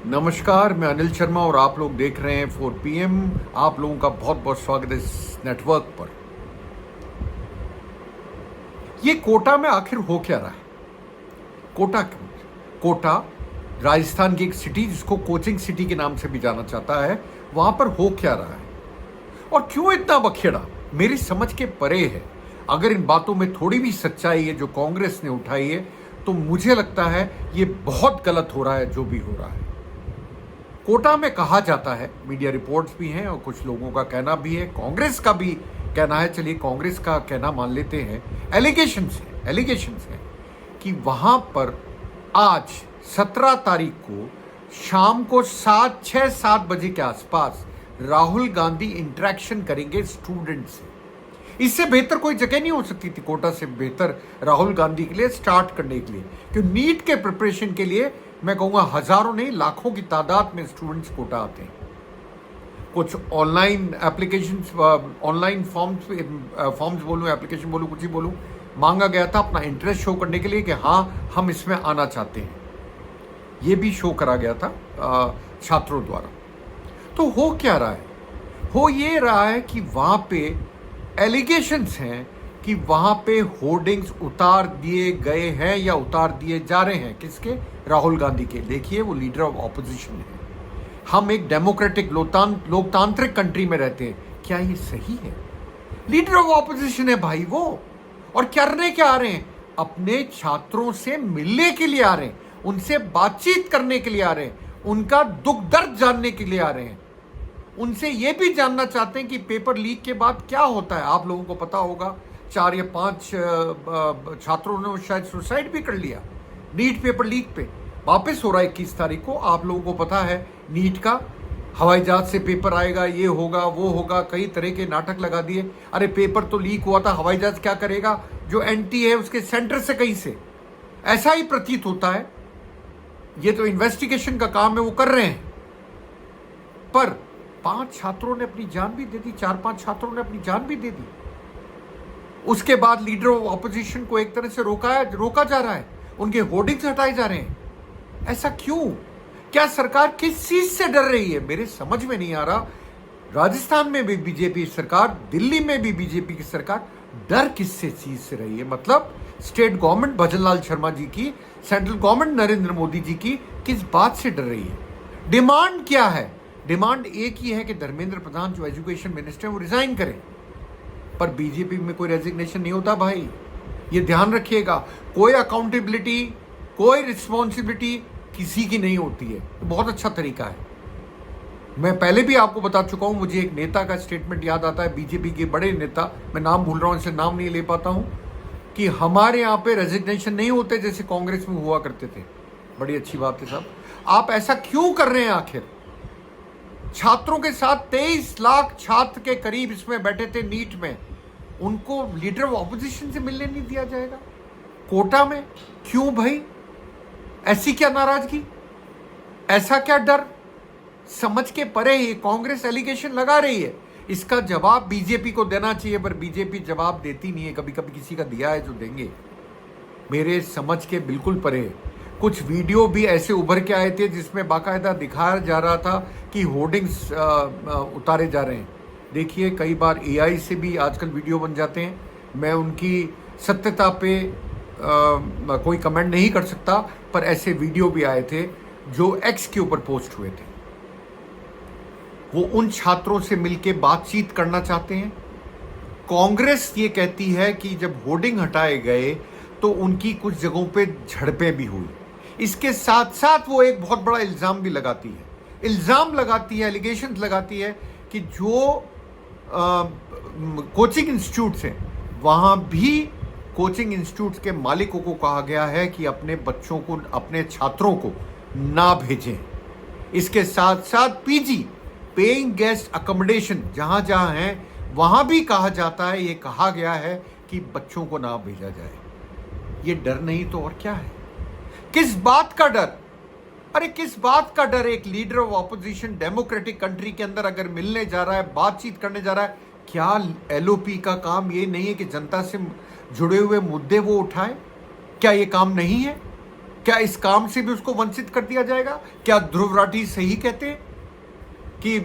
नमस्कार, मैं अनिल शर्मा और आप लोग देख रहे हैं 4 PM। आप लोगों का बहुत बहुत स्वागत है इस नेटवर्क पर। ये कोटा में आखिर हो क्या रहा है? कोटा क्यों? कोटा राजस्थान की एक सिटी जिसको कोचिंग सिटी के नाम से भी जाना जाता है, वहां पर हो क्या रहा है और क्यों इतना बखेड़ा मेरी समझ के परे है। अगर इन बातों में थोड़ी भी सच्चाई है जो कांग्रेस ने उठाई है, तो मुझे लगता है ये बहुत गलत हो रहा है जो भी हो रहा है। कोटा में कहा जाता है, मीडिया रिपोर्ट्स भी हैं और कुछ लोगों का कहना भी है, कांग्रेस का भी कहना है, चलिए कांग्रेस का कहना मान लेते हैं, एलिगेशंस हैं कि वहां पर आज 17 तारीख को शाम को 6-7 बजे के आसपास राहुल गांधी इंटरेक्शन करेंगे स्टूडेंट से। इससे बेहतर कोई जगह नहीं हो सकती थी कोटा से बेहतर राहुल गांधी के लिए स्टार्ट करने के लिए, क्योंकि नीट के प्रिपरेशन के लिए मैं कहूंगा हजारों नहीं लाखों की तादाद में स्टूडेंट्स कोटा आते हैं। कुछ ऑनलाइन एप्लीकेशंस, ऑनलाइन फॉर्म्स बोलूं, एप्लीकेशन बोलूं, कुछ ही बोलूं, मांगा गया था अपना इंटरेस्ट शो करने के लिए कि हाँ हम इसमें आना चाहते हैं। ये भी शो करा गया था छात्रों द्वारा। तो हो क्या रहा है? हो ये रहा है कि वहां पे एलिगेशंस हैं कि वहां पे होर्डिंग्स उतार दिए गए हैं या उतार दिए जा रहे हैं। किसके? राहुल गांधी के। देखिए, वो लीडर ऑफ ऑपोजिशन है। हम एक डेमोक्रेटिक लोकतांत्रिक कंट्री में रहते हैं, क्या ये सही है? लीडर ऑफ ऑपोजिशन है भाई वो, और करने क्या आ रहे हैं? अपने छात्रों से मिलने के लिए आ रहे हैं, उनसे बातचीत करने के लिए आ रहे हैं, उनका दुख दर्द जानने के लिए आ रहे हैं, उनसे यह भी जानना चाहते हैं कि पेपर लीक के बाद क्या होता है। आप लोगों को पता होगा 4 या 5 छात्रों ने शायद सुसाइड भी कर लिया नीट पेपर लीक पे। वापस हो रहा है 21 तारीख को। आप लोगों को पता है नीट का, हवाई जहाज से पेपर आएगा, ये होगा वो होगा, कई तरह के नाटक लगा दिए। अरे पेपर तो लीक हुआ था, हवाई जहाज क्या करेगा? जो एंटी है उसके सेंटर से कहीं से, ऐसा ही प्रतीत होता है। ये तो इन्वेस्टिगेशन का काम है, वो कर रहे हैं। पर 5 छात्रों ने अपनी जान भी दे दी, 4-5 छात्रों ने अपनी जान भी दे दी। उसके बाद लीडर ऑफ ऑपोजिशन को एक तरह से रोका जा रहा है, उनके होर्डिंग्स हटाए जा रहे हैं। ऐसा क्यों? क्या सरकार किस चीज से डर रही है? मेरे समझ में नहीं आ रहा। राजस्थान में भी बीजेपी सरकार, दिल्ली में भी बीजेपी की सरकार डर किससे चीज से रही है? मतलब स्टेट गवर्नमेंट भजनलाल शर्मा जी की, सेंट्रल गवर्नमेंट नरेंद्र मोदी जी की किस बात से डर रही है? डिमांड क्या है? डिमांड एक ही है कि धर्मेंद्र प्रधान जो एजुकेशन मिनिस्टर है वो रिजाइन करें। पर बीजेपी में कोई रेजिग्नेशन नहीं होता भाई, ये ध्यान रखिएगा। कोई अकाउंटेबिलिटी, कोई रिस्पॉन्सिबिलिटी किसी की नहीं होती है। तो बहुत अच्छा तरीका है। मैं पहले भी आपको बता चुका हूं, मुझे एक नेता का स्टेटमेंट याद आता है, बीजेपी के बड़े नेता, मैं नाम भूल रहा हूं इसलिए नाम नहीं ले पाता हूं, कि हमारे यहाँ पे रेजिग्नेशन नहीं होते जैसे कांग्रेस में हुआ करते थे। बड़ी अच्छी बात है साहब, आप ऐसा क्यों कर रहे हैं? आखिर छात्रों के साथ 23 लाख छात्र के करीब इसमें बैठे थे नीट में, उनको लीडर ऑफ ऑपोजिशन से मिलने नहीं दिया जाएगा कोटा में? क्यों भाई? ऐसी क्या नाराजगी, ऐसा क्या डर? समझ के परे ही कांग्रेस एलिगेशन लगा रही है। इसका जवाब बीजेपी को देना चाहिए, पर बीजेपी जवाब देती नहीं है। कभी कभी किसी का दिया है जो देंगे, मेरे समझ के बिल्कुल परे है। कुछ वीडियो भी ऐसे उभर के आए थे जिसमें बाकायदा दिखाया जा रहा था कि होर्डिंग्स उतारे जा रहे हैं। देखिए, कई बार AI से भी आजकल वीडियो बन जाते हैं। मैं उनकी सत्यता पे कोई कमेंट नहीं कर सकता, पर ऐसे वीडियो भी आए थे जो X के ऊपर पोस्ट हुए थे। वो उन छात्रों से मिलके बातचीत करना चाहते हैं। कांग्रेस ये कहती है कि जब होर्डिंग हटाए गए तो उनकी कुछ जगहों पे झड़पें भी हुई। इसके साथ साथ वो एक बहुत बड़ा इल्जाम भी लगाती है, एलिगेशंस लगाती है कि जो कोचिंग इंस्टीट्यूट्स हैं, वहां भी कोचिंग इंस्टीट्यूट्स के मालिकों को कहा गया है कि अपने बच्चों को, अपने छात्रों को ना भेजें। इसके साथ साथ PG, पेइंग गेस्ट अकोमोडेशन, जहां जहां है वहां भी कहा जाता है, ये कहा गया है कि बच्चों को ना भेजा जाए। ये डर नहीं तो और क्या है? किस बात का डर? अरे किस बात का डर? एक leader of opposition democratic country के अंदर अगर मिलने जा रहा है, बातचीत करने जा रहा है, क्या LOP का काम ये नहीं है कि जनता से जुड़े हुए मुद्दे वो उठाए? क्या ये काम नहीं है? क्या इस काम से भी उसको वंचित कर दिया जाएगा? क्या ध्रुव राठी सही कहते हैं कि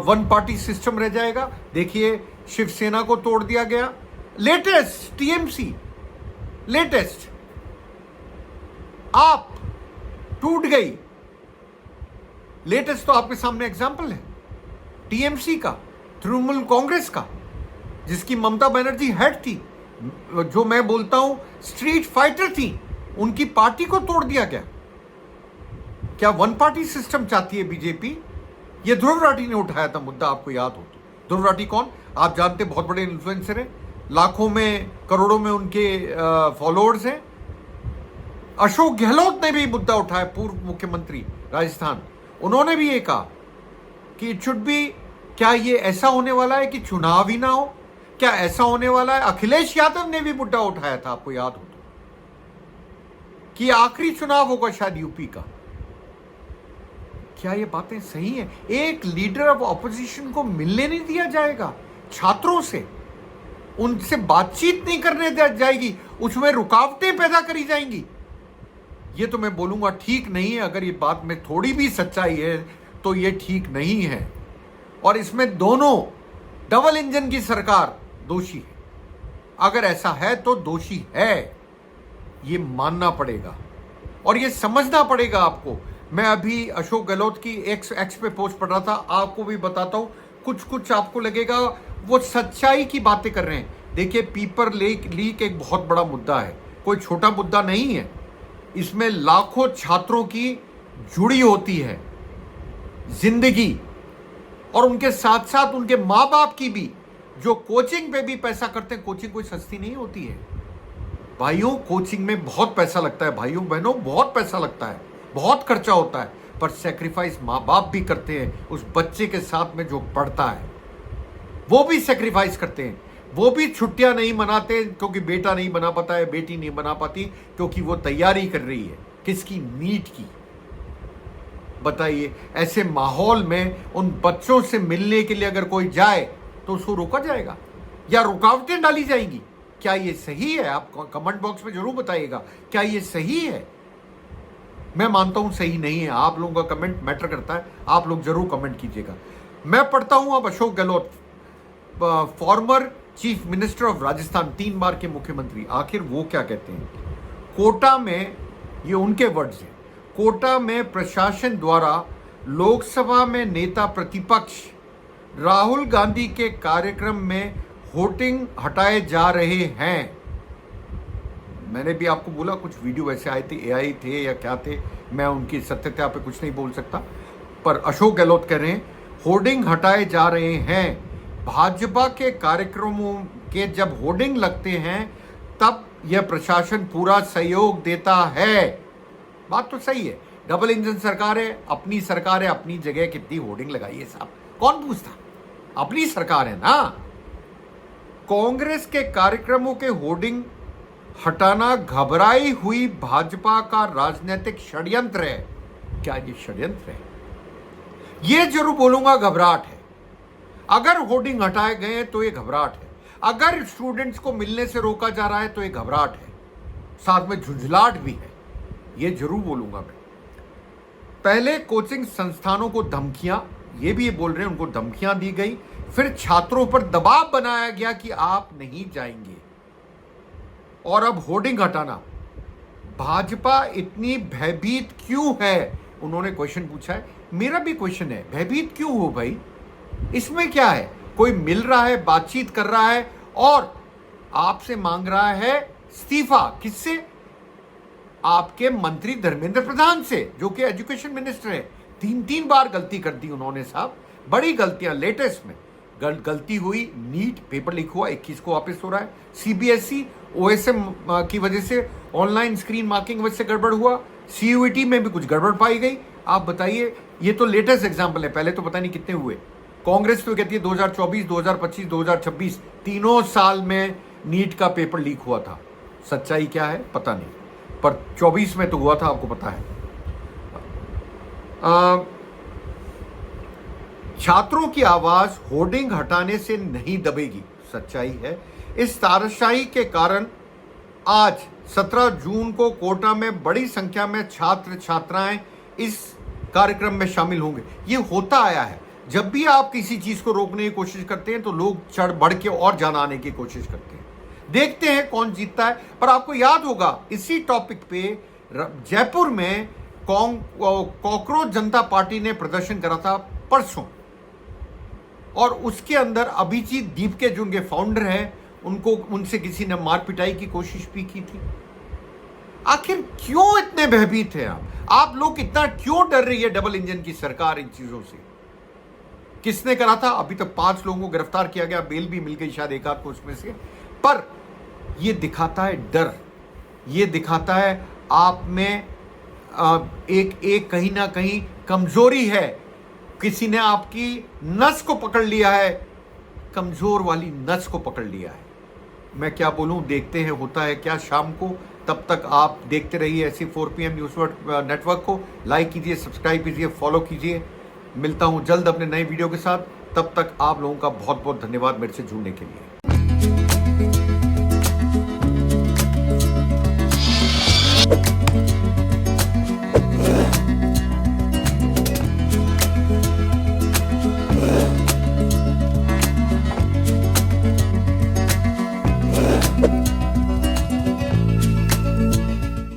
वन पार्टी सिस्टम रह जाएगा? देखिए, शिवसेना को तोड़ दिया गया, लेटेस्ट टीएमसी, लेटेस्ट आप टूट गई, लेटेस्ट तो आपके सामने एग्जाम्पल है टीएमसी का, तृणमूल कांग्रेस का, जिसकी ममता बनर्जी हेड थी, जो मैं बोलता हूं स्ट्रीट फाइटर थी, उनकी पार्टी को तोड़ दिया गया। क्या वन पार्टी सिस्टम चाहती है बीजेपी? यह ध्रुव राठी ने उठाया था मुद्दा, आपको याद हो तो। ध्रुव राठी कौन? आप जानते, बहुत बड़े इन्फ्लुएंसर हैं, लाखों में करोड़ों में उनके फॉलोअर्स हैं। अशोक गहलोत ने भी मुद्दा उठाया, पूर्व मुख्यमंत्री राजस्थान, उन्होंने भी ये कहा कि इट शुड बी, क्या ये ऐसा होने वाला है कि चुनाव ही ना हो? क्या ऐसा होने वाला है? अखिलेश यादव ने भी मुद्दा उठाया था, आपको याद हो तो, कि आखिरी चुनाव होगा शायद यूपी का। क्या ये बातें सही हैं? एक लीडर ऑफ ऑपोजिशन को मिलने नहीं दिया जाएगा छात्रों से, उनसे बातचीत नहीं करने जाएगी, उसमें रुकावटें पैदा करी जाएंगी। ये तो मैं बोलूंगा ठीक नहीं है। अगर ये बात में थोड़ी भी सच्चाई है तो ये ठीक नहीं है, और इसमें दोनों डबल इंजन की सरकार दोषी है। अगर ऐसा है तो दोषी है, ये मानना पड़ेगा और ये समझना पड़ेगा आपको। मैं अभी अशोक गहलोत की एक्स पे पोस्ट पढ़ रहा था, आपको भी बताता हूं, कुछ कुछ आपको लगेगा वो सच्चाई की बातें कर रहे हैं। देखिए, पेपर लीक एक बहुत बड़ा मुद्दा है, कोई छोटा मुद्दा नहीं है। इसमें लाखों छात्रों की जुड़ी होती है जिंदगी, और उनके साथ साथ उनके माँ बाप की भी, जो कोचिंग पे भी पैसा करते हैं। कोचिंग कोई सस्ती नहीं होती है भाइयों, कोचिंग में बहुत पैसा लगता है भाइयों बहनों, बहुत पैसा लगता है, बहुत खर्चा होता है, पर सेक्रीफाइस माँ बाप भी करते हैं। उस बच्चे के साथ में जो पढ़ता है वो भी सेक्रीफाइस करते हैं, वो भी छुट्टियां नहीं मनाते क्योंकि बेटा नहीं बना पाता है, बेटी नहीं बना पाती क्योंकि वो तैयारी कर रही है किसकी? नीट की। बताइए, ऐसे माहौल में उन बच्चों से मिलने के लिए अगर कोई जाए तो उसको रोका जाएगा या रुकावटें डाली जाएंगी? क्या ये सही है? आप कमेंट बॉक्स में जरूर बताइएगा, क्या ये सही है? मैं मानता हूं सही नहीं है। आप लोगों का कमेंट मैटर करता है, आप लोग जरूर कमेंट कीजिएगा। मैं पढ़ता हूं अब Ashok Gehlot, former chief minister of Rajasthan, 3 बार के मुख्यमंत्री, आखिर वो क्या कहते हैं? कोटा में, ये उनके वर्ड्स हैं, कोटा में प्रशासन द्वारा लोकसभा में नेता प्रतिपक्ष राहुल गांधी के कार्यक्रम में होर्डिंग हटाए जा रहे हैं। मैंने भी आपको बोला कुछ वीडियो ऐसे आए थे, एआई थे या क्या थे, मैं उनकी सत्यता पे कुछ नहीं बोल सकता, पर अशोक गहलोत कह रहे हैं होर्डिंग हटाए जा रहे हैं। भाजपा के कार्यक्रमों के जब होर्डिंग लगते हैं तब यह प्रशासन पूरा सहयोग देता है। बात तो सही है, डबल इंजन सरकार है, अपनी सरकार है, अपनी जगह कितनी होर्डिंग लगाइए साहब, कौन पूछता? अपनी सरकार है ना। कांग्रेस के कार्यक्रमों के होर्डिंग हटाना घबराई हुई भाजपा का राजनीतिक षड्यंत्र है। क्या ये षड्यंत्र है? ये जरूर बोलूंगा घबराहट है। अगर होर्डिंग हटाए गए तो ये घबराहट है, अगर स्टूडेंट्स को मिलने से रोका जा रहा है तो ये घबराहट है, साथ में झुंझलाहट भी है, ये जरूर बोलूंगा मैं। पहले कोचिंग संस्थानों को धमकियां, ये भी ये बोल रहे हैं उनको धमकियां दी गई, फिर छात्रों पर दबाव बनाया गया कि आप नहीं जाएंगे, और अब होर्डिंग हटाना। भाजपा इतनी भयभीत क्यों है? उन्होंने क्वेश्चन पूछा है, मेरा भी क्वेश्चन है, भयभीत क्यों हो भाई? इसमें क्या है? कोई मिल रहा है, बातचीत कर रहा है और आपसे मांग रहा है इस्तीफा। किससे? आपके मंत्री धर्मेंद्र प्रधान से, जो कि एजुकेशन मिनिस्टर है। 3 बार गलती कर दी उन्होंने साहब, बड़ी गलतियां। लेटेस्ट में गलती हुई, नीट पेपर लीक हुआ, 21 को वापस हो रहा है। सीबीएसई ओएसएम की वजह से, ऑनलाइन स्क्रीन मार्किंग वजह से गड़बड़ हुआ। सीयूईटी में भी कुछ गड़बड़ पाई गई। आप बताइए, ये तो लेटेस्ट एग्जाम्पल है, पहले तो पता नहीं कितने हुए। कांग्रेस तो कहती है 2024, 2025, 2026 तीनों साल में नीट का पेपर लीक हुआ था। सच्चाई क्या है पता नहीं, पर 24 में तो हुआ था, आपको पता है। छात्रों की आवाज होर्डिंग हटाने से नहीं दबेगी, सच्चाई है। इस तानाशाही के कारण आज 17 जून को कोटा में बड़ी संख्या में छात्र छात्राएं इस कार्यक्रम में शामिल होंगे। ये होता आया है, जब भी आप किसी चीज को रोकने की कोशिश करते हैं तो लोग चढ़ बढ़ के और जान आने की कोशिश करते हैं। देखते हैं कौन जीतता है। पर आपको याद होगा इसी टॉपिक पे जयपुर में कॉकरोच जनता पार्टी ने प्रदर्शन करा था परसों, और उसके अंदर अभिजीत दीप के जो उनके फाउंडर हैं, उनसे किसी ने मार पिटाई की कोशिश भी की थी। आखिर क्यों इतने भयभीत हैं आप लोग इतना क्यों डर रही है डबल इंजन की सरकार इन चीजों से? किसने करा था? अभी तक 5 लोगों को गिरफ्तार किया गया, बेल भी मिल गई शायद एक आध को उसमें से। पर यह दिखाता है डर, यह दिखाता है आप में एक कहीं ना कहीं कमजोरी है। किसी ने आपकी नस को पकड़ लिया है, कमजोर वाली नस को पकड़ लिया है। मैं क्या बोलूं, देखते हैं होता है क्या शाम को। तब तक आप देखते रहिए ऐसी 4 PM न्यूज़ नेटवर्क को। लाइक कीजिए, सब्सक्राइब कीजिए, फॉलो कीजिए। मिलता हूं जल्द अपने नए वीडियो के साथ। तब तक आप लोगों का बहुत बहुत धन्यवाद मेरे से जुड़ने के लिए।